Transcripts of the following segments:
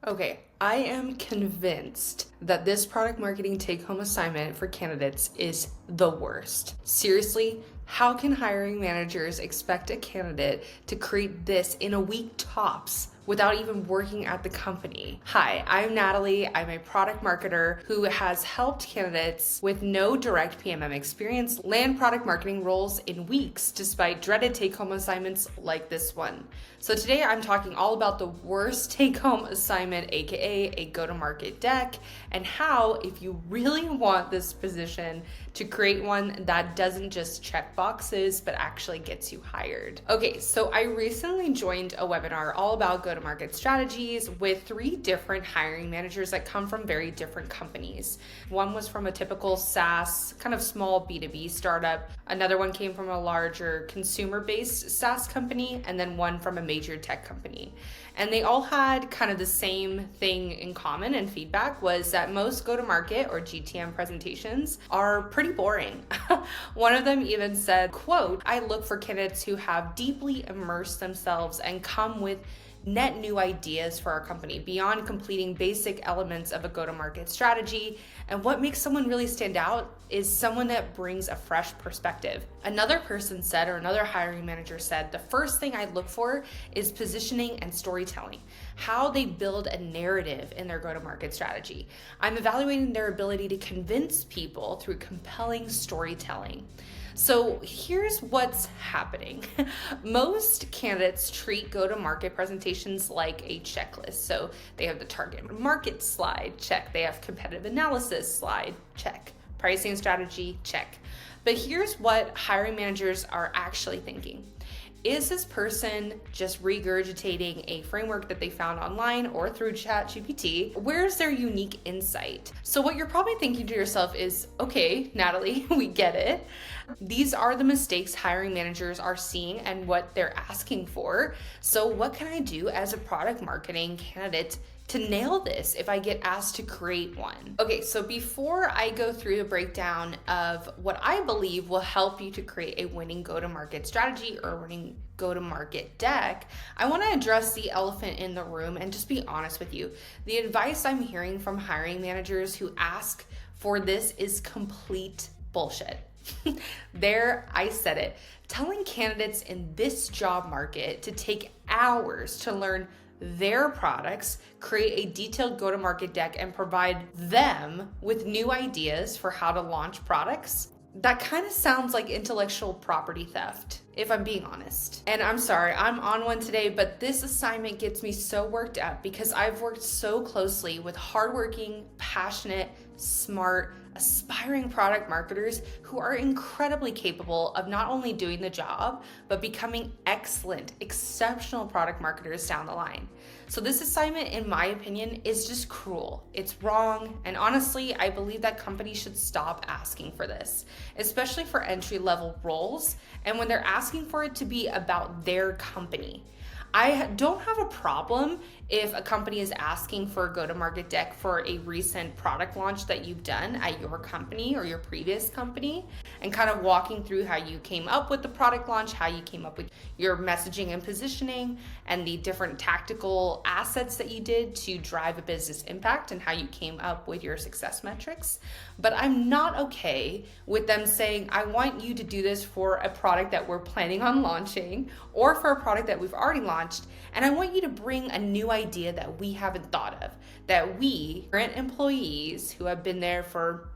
Okay, I am convinced that this product marketing take home assignment for candidates is the worst. Seriously, how can hiring managers expect a candidate to create this in a week tops without even working at the company? Hi, I'm Natalie. I'm a product marketer who has helped candidates with no direct PMM experience land product marketing roles in weeks despite dreaded take home assignments like this one. So today I'm talking all about the worst take home assignment, aka a go-to-market deck, and how, if you really want this position, to create one that doesn't just check boxes but actually gets you hired. Okay, so I recently joined a webinar all about go-to-market strategies with 3 different hiring managers that come from very different companies. One was from a typical SaaS, kind of small B2B startup. Another one came from a larger consumer-based SaaS company, and then one from a major tech company. And they all had kind of the same thing in common, and feedback was that most go-to-market or GTM presentations are pretty boring. One of them even said, quote, "I look for candidates who have deeply immersed themselves and come with net new ideas for our company beyond completing basic elements of a go-to-market strategy. And what makes someone really stand out is someone that brings a fresh perspective." Another person said, or another hiring manager said, "The first thing I look for is positioning and storytelling, how they build a narrative in their go-to-market strategy. I'm evaluating their ability to convince people through compelling storytelling." So here's what's happening. Most candidates treat go-to-market presentations like a checklist. So they have the target market slide, check. They have competitive analysis slide, check. Pricing strategy, check. But here's what hiring managers are actually thinking. Is this person just regurgitating a framework that they found online or through ChatGPT? Where's their unique insight? So what you're probably thinking to yourself is, okay, Natalie, we get it. These are the mistakes hiring managers are seeing and what they're asking for. So what can I do as a product marketing candidate to nail this if I get asked to create one? Okay, so before I go through the breakdown of what I believe will help you to create a winning go-to-market strategy or winning go-to-market deck, I want to address the elephant in the room and just be honest with you. The advice I'm hearing from hiring managers who ask for this is complete bullshit. There, I said it. Telling candidates in this job market to take hours to learn their products, create a detailed go-to-market deck, and provide them with new ideas for how to launch products, that kind of sounds like intellectual property theft, if I'm being honest. And I'm sorry, I'm on one today, but this assignment gets me so worked up because I've worked so closely with hardworking, passionate, smart, aspiring product marketers who are incredibly capable of not only doing the job, but becoming excellent, exceptional product marketers down the line. So this assignment, in my opinion, is just cruel. It's wrong, and honestly, I believe that companies should stop asking for this, especially for entry-level roles, and when they're asking for it to be about their company. I don't have a problem if a company is asking for a go-to-market deck for a recent product launch that you've done at your company or your previous company, and kind of walking through how you came up with the product launch, how you came up with your messaging and positioning, and the different tactical assets that you did to drive a business impact, and how you came up with your success metrics. But I'm not okay with them saying, "I want you to do this for a product that we're planning on launching or for a product that we've already launched, and I want you to bring a new idea that we haven't thought of, that we, current employees who have been there for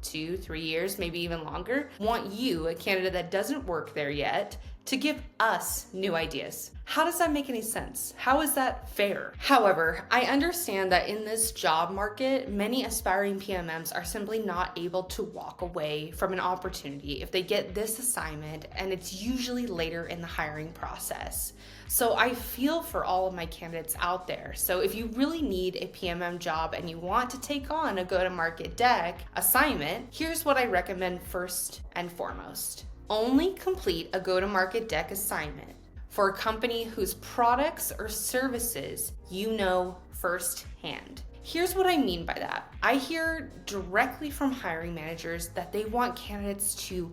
2-3 years, maybe even longer, want you, a candidate that doesn't work there yet, to give us new ideas." How does that make any sense? How is that fair? However, I understand that in this job market, many aspiring PMMs are simply not able to walk away from an opportunity if they get this assignment, and it's usually later in the hiring process. So I feel for all of my candidates out there. So if you really need a PMM job and you want to take on a go-to-market deck assignment, here's what I recommend first and foremost. Only complete a go-to-market deck assignment for a company whose products or services you know firsthand. Here's what I mean by that. I hear directly from hiring managers that they want candidates to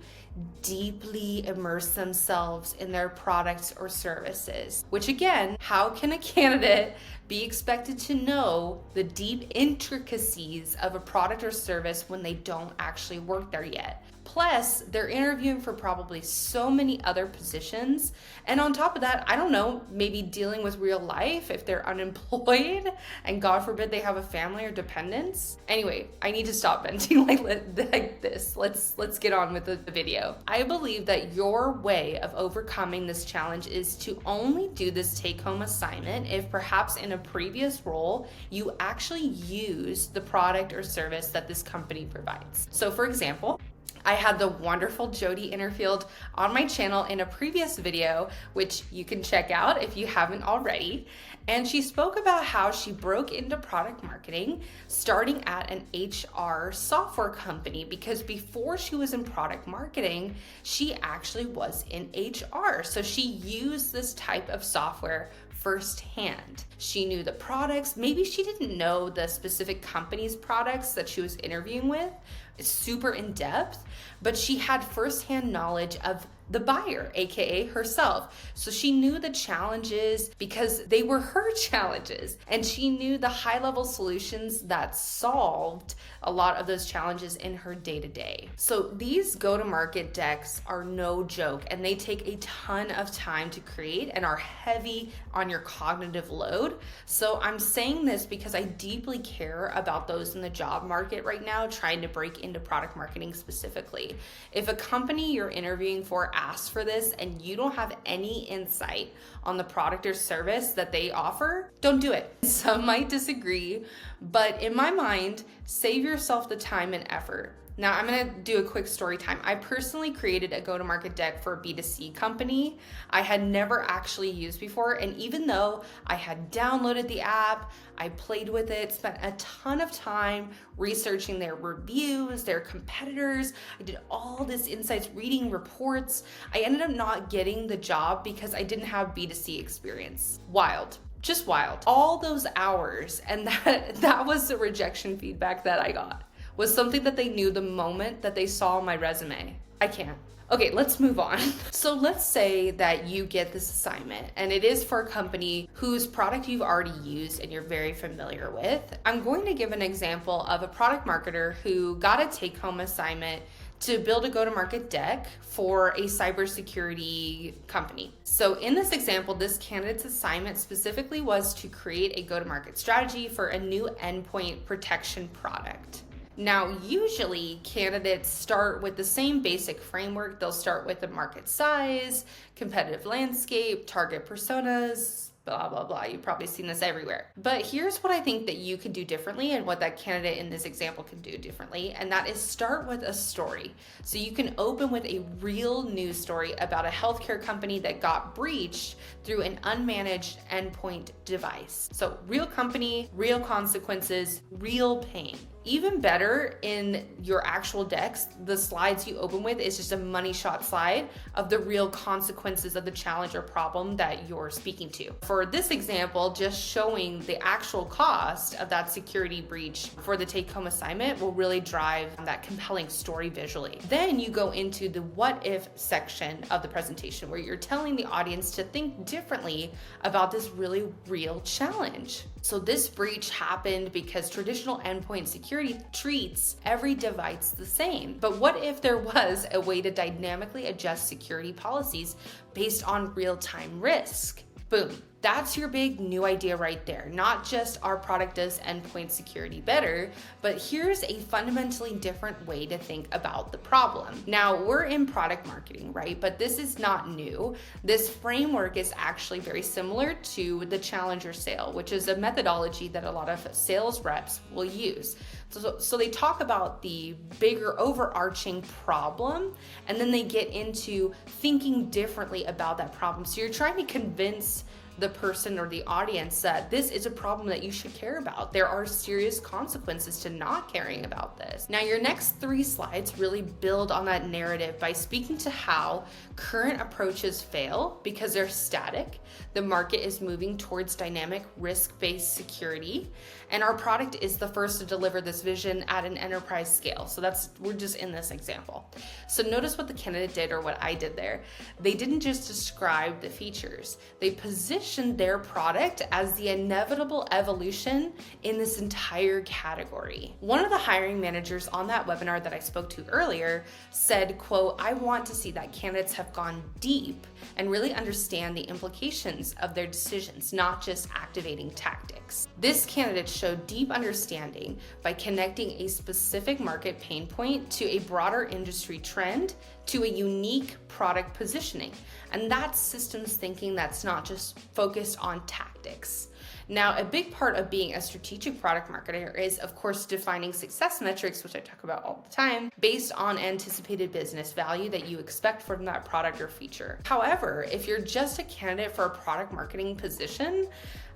deeply immerse themselves in their products or services, which again, how can a candidate be expected to know the deep intricacies of a product or service when they don't actually work there yet? Plus, they're interviewing for probably so many other positions. And on top of that, I don't know, maybe dealing with real life if they're unemployed and God forbid they have a family or dependents. Anyway, I need to stop venting like this. Let's get on with the video. I believe that your way of overcoming this challenge is to only do this take-home assignment if perhaps in a previous role, you actually use the product or service that this company provides. So for example, I had the wonderful Jody Innerfield on my channel in a previous video, which you can check out if you haven't already. And she spoke about how she broke into product marketing starting at an HR software company, because before she was in product marketing, she actually was in HR. So she used this type of software firsthand. She knew the products. Maybe she didn't know the specific company's products that she was interviewing with super in depth, but she had firsthand knowledge of the buyer, aka herself. So she knew the challenges because they were her challenges, and she knew the high-level solutions that solved a lot of those challenges in her day-to-day. So these go-to-market decks are no joke, and they take a ton of time to create and are heavy on your cognitive load. So I'm saying this because I deeply care about those in the job market right now trying to break into product marketing specifically. If a company you're interviewing for asks for this and you don't have any insight on the product or service that they offer, don't do it. Some might disagree, but in my mind, save yourself the time and effort. Now I'm gonna do a quick story time. I personally created a go-to-market deck for a B2C company I had never actually used before. And even though I had downloaded the app, I played with it, spent a ton of time researching their reviews, their competitors. I did all this insights, reading reports. I ended up not getting the job because I didn't have B2C experience. Wild. Just wild. All those hours, and that was the rejection feedback that I got, was something that they knew the moment that they saw my resume. I can't. Okay, let's move on. So let's say that you get this assignment and it is for a company whose product you've already used and you're very familiar with. I'm going to give an example of a product marketer who got a take-home assignment to build a go-to-market deck for a cybersecurity company. So in this example, this candidate's assignment specifically was to create a go-to-market strategy for a new endpoint protection product. Now, usually candidates start with the same basic framework. They'll start with the market size, competitive landscape, target personas, blah, blah, blah. You've probably seen this everywhere. But here's what I think that you could do differently and what that candidate in this example can do differently, and that is start with a story. So you can open with a real news story about a healthcare company that got breached through an unmanaged endpoint device. So real company, real consequences, real pain. Even better, in your actual decks, the slides you open with is just a money shot slide of the real consequences of the challenge or problem that you're speaking to. For this example, just showing the actual cost of that security breach for the take-home assignment will really drive that compelling story visually. Then you go into the what if section of the presentation, where you're telling the audience to think differently about this really real challenge. So this breach happened because traditional endpoint security treats every device the same. But what if there was a way to dynamically adjust security policies based on real-time risk? Boom. That's your big new idea right there. Not just our product does endpoint security better, but here's a fundamentally different way to think about the problem. Now, we're in product marketing, right? But this is not new. This framework is actually very similar to the challenger sale, which is a methodology that a lot of sales reps will use. So they talk about the bigger overarching problem, and then they get into thinking differently about that problem. So you're trying to convince the person or the audience that this is a problem that you should care about. There are serious consequences to not caring about this. Now, your next 3 slides really build on that narrative by speaking to how current approaches fail because they're static, the market is moving towards dynamic risk-based security, and our product is the first to deliver this vision at an enterprise scale. So we're just in this example. So notice what the candidate did, or what I did there. They didn't just describe the features. They positioned their product as the inevitable evolution in this entire category. One of the hiring managers on that webinar that I spoke to earlier said, quote, "I want to see that candidates have gone deep and really understand the implications of their decisions, not just activating tactics." This candidate showed deep understanding by connecting a specific market pain point to a broader industry trend to a unique product positioning. And that's systems thinking that's not just focused on tactics. Now, a big part of being a strategic product marketer is, of course, defining success metrics, which I talk about all the time, based on anticipated business value that you expect from that product or feature. However, if you're just a candidate for a product marketing position,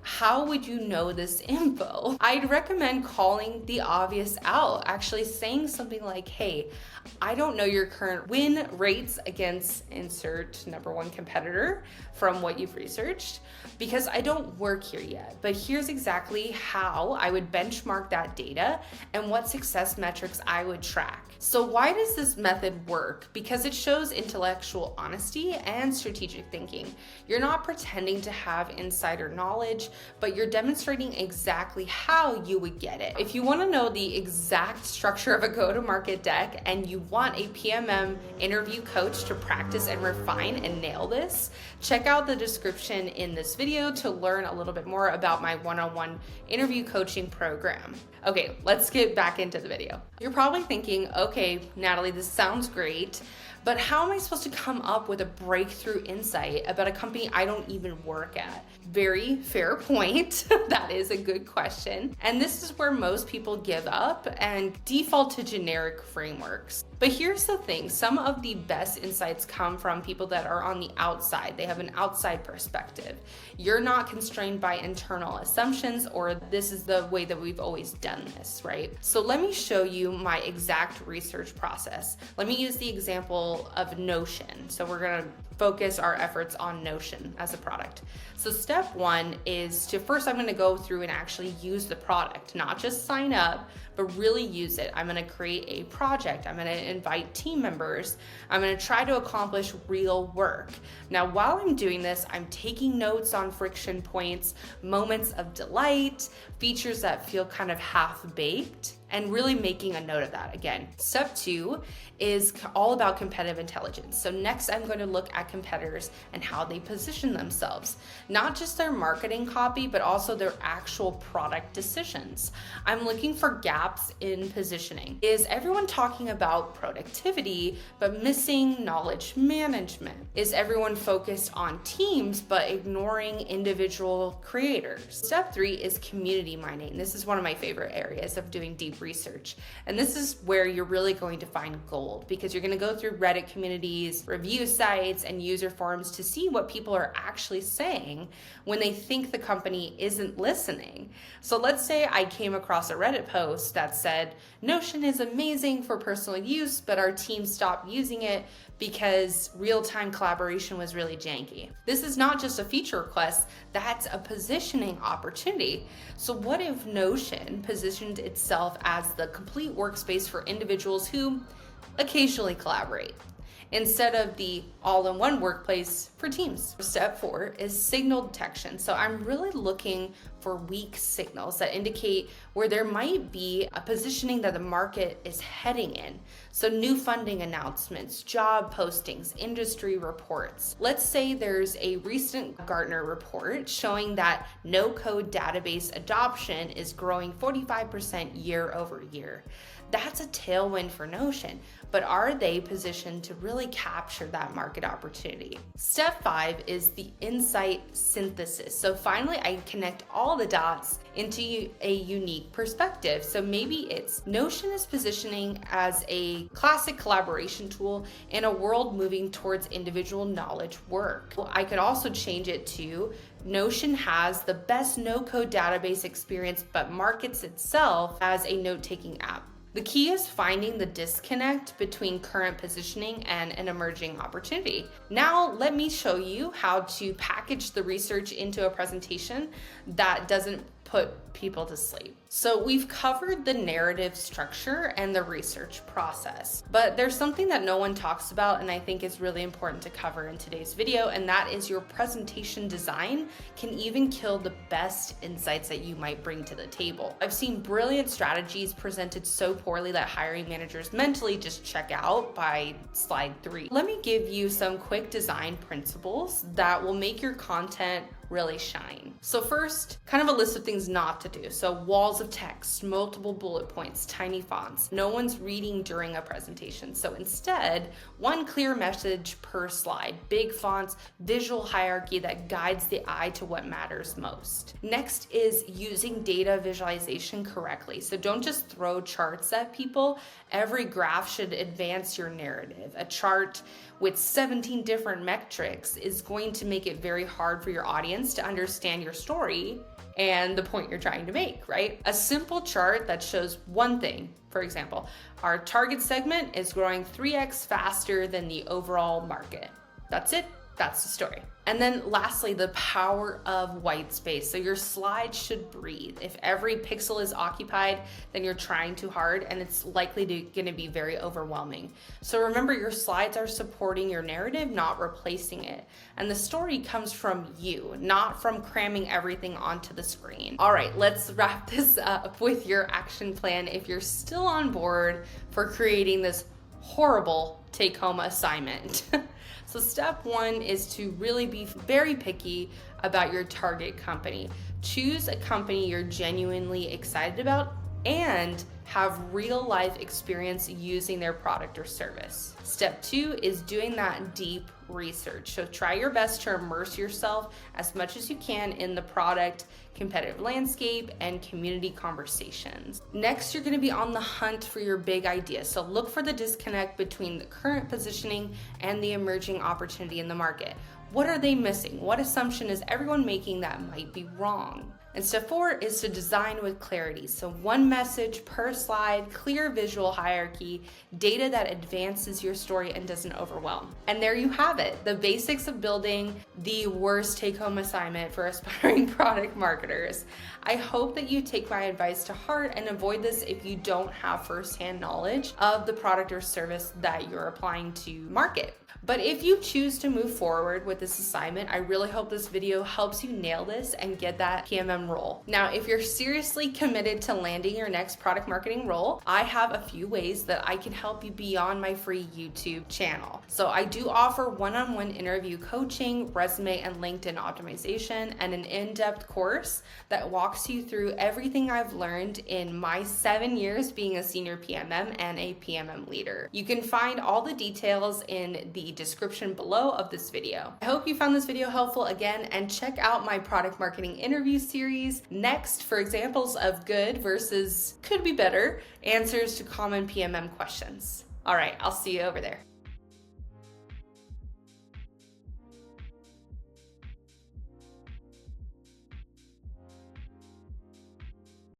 how would you know this info? I'd recommend calling the obvious out, actually saying something like, "Hey, I don't know your current win rates against insert number 1 competitor from what you've researched, because I don't work here yet, but here's exactly how I would benchmark that data and what success metrics I would track." So why does this method work? Because it shows intellectual honesty and strategic thinking. You're not pretending to have insider knowledge, but you're demonstrating exactly how you would get it. If you want to know the exact structure of a go-to-market deck and you want a PMM interview coach to practice and refine and nail this, check out the description in this video to learn a little bit more about my one-on-one interview coaching program. Okay, let's get back into the video. You're probably thinking, okay, Natalie, this sounds great, but how am I supposed to come up with a breakthrough insight about a company I don't even work at? Very fair point. That is a good question. And this is where most people give up and default to generic frameworks. But here's the thing, some of the best insights come from people that are on the outside. They have an outside perspective. You're not constrained by internal assumptions, or this is the way that we've always done this, right? So let me show you my exact research process. Let me use the example of Notion. So we're gonna focus our efforts on Notion as a product. So step 1 is to first, I'm gonna go through and actually use the product, not just sign up, but really use it. I'm gonna create a project. I'm gonna invite team members. I'm gonna try to accomplish real work. Now, while I'm doing this, I'm taking notes on friction points, moments of delight, features that feel kind of half-baked, and really making a note of that. Again, step 2 is all about competitive intelligence. So next I'm going to look at competitors and how they position themselves, not just their marketing copy, but also their actual product decisions. I'm looking for gaps in positioning. Is everyone talking about productivity, but missing knowledge management? Is everyone focused on teams, but ignoring individual creators? Step 3 is community mining. This is one of my favorite areas of doing deep research. And this is where you're really going to find gold, because you're going to go through Reddit communities, review sites, and user forums to see what people are actually saying when they think the company isn't listening. So let's say I came across a Reddit post that said, "Notion is amazing for personal use, but our team stopped using it because real-time collaboration was really janky." This is not just a feature request, that's a positioning opportunity. So what if Notion positioned itself as the complete workspace for individuals who occasionally collaborate, instead of the all-in-one workplace for teams? Step 4 is signal detection. So I'm really looking for weak signals that indicate where there might be a positioning that the market is heading in. So new funding announcements, job postings, industry reports. Let's say there's a recent Gartner report showing that no-code database adoption is growing 45% year over year. That's a tailwind for Notion, but are they positioned to really capture that market opportunity? Step Step 5 is the insight synthesis. So finally, I connect all the dots into a unique perspective. So maybe it's Notion is positioning as a classic collaboration tool in a world moving towards individual knowledge work. Well, I could also change it to Notion has the best no-code database experience, but markets itself as a note-taking app. The key is finding the disconnect between current positioning and an emerging opportunity. Now, let me show you how to package the research into a presentation that doesn't put people to sleep. So we've covered the narrative structure and the research process, but there's something that no one talks about and I think is really important to cover in today's video, and that is your presentation design can even kill the best insights that you might bring to the table. I've seen brilliant strategies presented so poorly that hiring managers mentally just check out by slide 3. Let me give you some quick design principles that will make your content really shine. So first, kind of a list of things not to do. So walls of text, multiple bullet points, tiny fonts. No one's reading during a presentation. So instead, one clear message per slide, big fonts, visual hierarchy that guides the eye to what matters most. Next is using data visualization correctly. So don't just throw charts at people. Every graph should advance your narrative. A chart with 17 different metrics is going to make it very hard for your audience to understand your story and the point you're trying to make, right? A simple chart that shows one thing, for example, our target segment is growing 3x faster than the overall market. That's it. That's the story. And then lastly, the power of white space. So your slide should breathe. If every pixel is occupied, then you're trying too hard and it's likely going to be very overwhelming. So remember, your slides are supporting your narrative, not replacing it. And the story comes from you, not from cramming everything onto the screen. All right, let's wrap this up with your action plan if you're still on board for creating this horrible take-home assignment. So step 1 is to really be very picky about your target company. Choose a company you're genuinely excited about and have real life experience using their product or service. Step 2 is doing that deep research. So try your best to immerse yourself as much as you can in the product, competitive landscape, and community conversations. Next, you're going to be on the hunt for your big idea. So look for the disconnect between the current positioning and the emerging opportunity in the market. What are they missing? What assumption is everyone making that might be wrong? And step 4 is to design with clarity. So one message per slide, clear visual hierarchy, data that advances your story and doesn't overwhelm. And there you have it, the basics of building the worst take-home assignment for aspiring product marketers. I hope that you take my advice to heart and avoid this if you don't have firsthand knowledge of the product or service that you're applying to market. But if you choose to move forward with this assignment, I really hope this video helps you nail this and get that PMM role. Now, if you're seriously committed to landing your next product marketing role, I have a few ways that I can help you beyond my free YouTube channel. So I do offer one-on-one interview coaching, resume and LinkedIn optimization, and an in-depth course that walks you through everything I've learned in my 7 years being a senior PMM and a PMM leader. You can find all the details in the description below of this video. I hope you found this video helpful again, and check out my product marketing interview series next for examples of good versus could be better answers to common PMM questions. All right, I'll see you over there.